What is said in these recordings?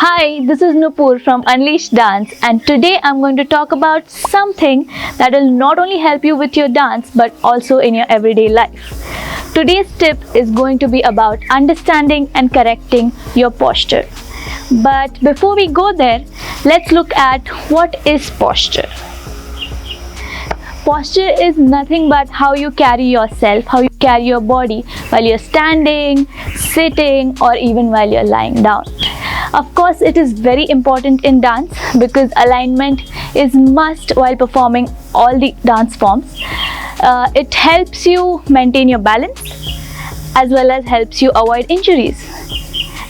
Hi, this is Nupur from Unleash Dance, and today I'm going to talk about something that will not only help you with your dance but also in your everyday life. Today's tip is going to be about understanding and correcting your posture. But before we go there, let's look at what is posture. Posture is nothing but how you carry yourself, how you carry your body while you're standing, sitting, or even while you're lying down. Of course, it is very important in dance because alignment is must while performing all the dance forms. It helps you maintain your balance as well as helps you avoid injuries.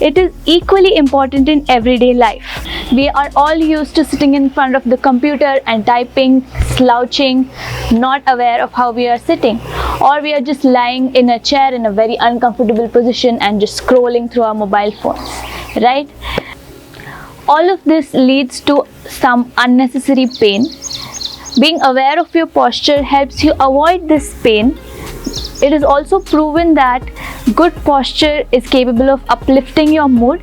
It is equally important in everyday life. We are all used to sitting in front of the computer and typing, slouching, not aware of how we are sitting, or we are just lying in a chair in a very uncomfortable position and just scrolling through our mobile phones, right? All of this leads to some unnecessary pain. Being aware of your posture helps you avoid this pain. It is also proven that good posture is capable of uplifting your mood,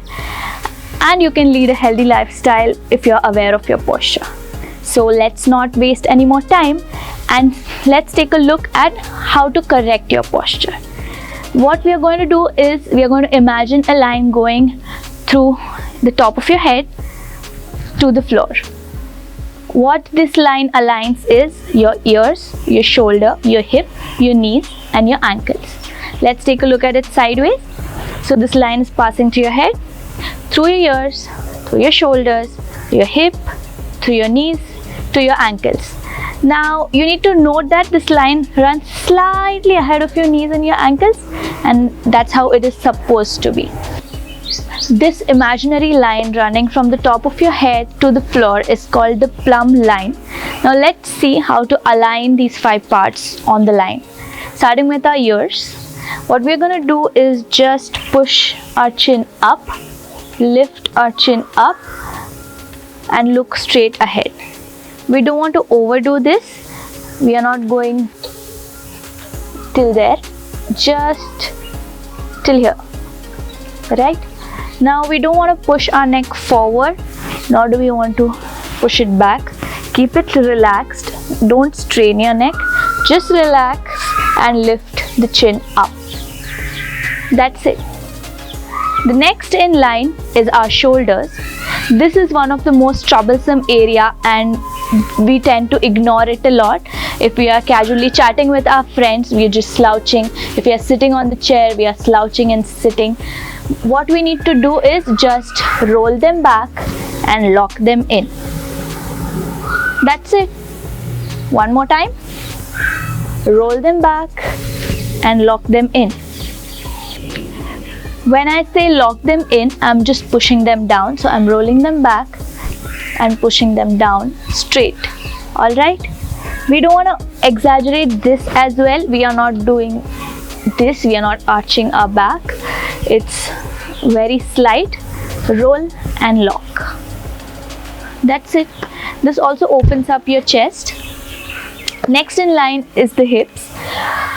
and you can lead a healthy lifestyle if you're aware of your posture. So let's not waste any more time and let's take a look at how to correct your posture. What we are going to do is we are going to imagine a line going through the top of your head to the floor. What this line aligns is your ears, your shoulder, your hip, your knees, and your ankles. Let's take a look at it sideways. So this line is passing through your head, through your ears, through your shoulders, your hip, through your knees, to your ankles. Now you need to note that this line runs slightly ahead of your knees and your ankles, and that's how it is supposed to be. This imaginary line running from the top of your head to the floor is called the plumb line. Now let's see how to align these 5 parts on the line. Starting with our ears, what we're going to do is just push our chin up, lift our chin up, and look straight ahead. We don't want to overdo this. We are not going till there, just till here, right? Now we don't want to push our neck forward, nor do we want to push it back. Keep it relaxed. Don't strain your neck. Just relax and lift the chin up. That's it. The next in line is our shoulders. This is one of the most troublesome area and we tend to ignore it a lot. If we are casually chatting with our friends, we are just slouching. If we are sitting on the chair, we are slouching and sitting. What we need to do is just roll them back and lock them in. That's it. One more time. Roll them back and lock them in. When I say lock them in, I'm just pushing them down. So I'm rolling them back and pushing them down straight. Alright? We don't want to exaggerate this as well. We are not doing this. We are not arching our back. It's very slight. Roll and lock. That's it. This also opens up your chest. Next in line is the hips.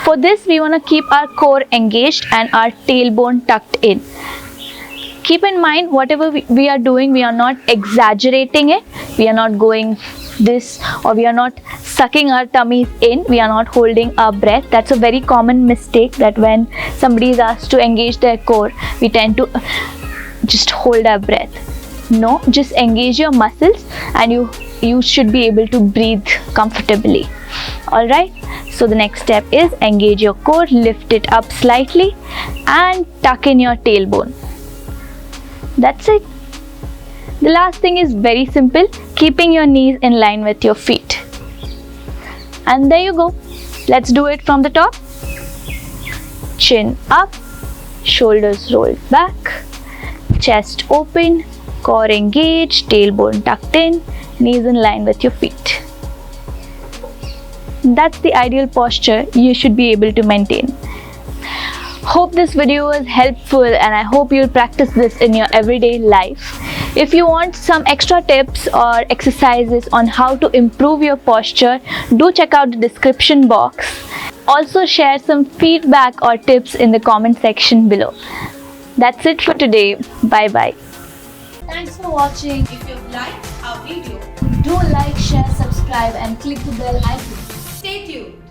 For this, we want to keep our core engaged and our tailbone tucked in. Keep in mind, whatever we are doing, we are not exaggerating it. We are not going this, or we are not sucking our tummies in. We are not holding our breath. That's a very common mistake, that when somebody is asked to engage their core, we tend to just hold our breath. No, just engage your muscles and you should be able to breathe comfortably. Alright, so the next step is engage your core, lift it up slightly and tuck in your tailbone. That's it. The last thing is very simple, keeping your knees in line with your feet. And there you go. Let's do it from the top. Chin up, shoulders rolled back, chest open, core engaged, tailbone tucked in, knees in line with your feet. That's the ideal posture you should be able to maintain. Hope this video was helpful and I hope you'll practice this in your everyday life. If you want some extra tips or exercises on how to improve your posture, do check out the description box. Also share some feedback or tips in the comment section below. That's it for today. Bye bye. Thanks for watching. If you've liked our video, Do like, share, subscribe and click the bell icon. stay tuned.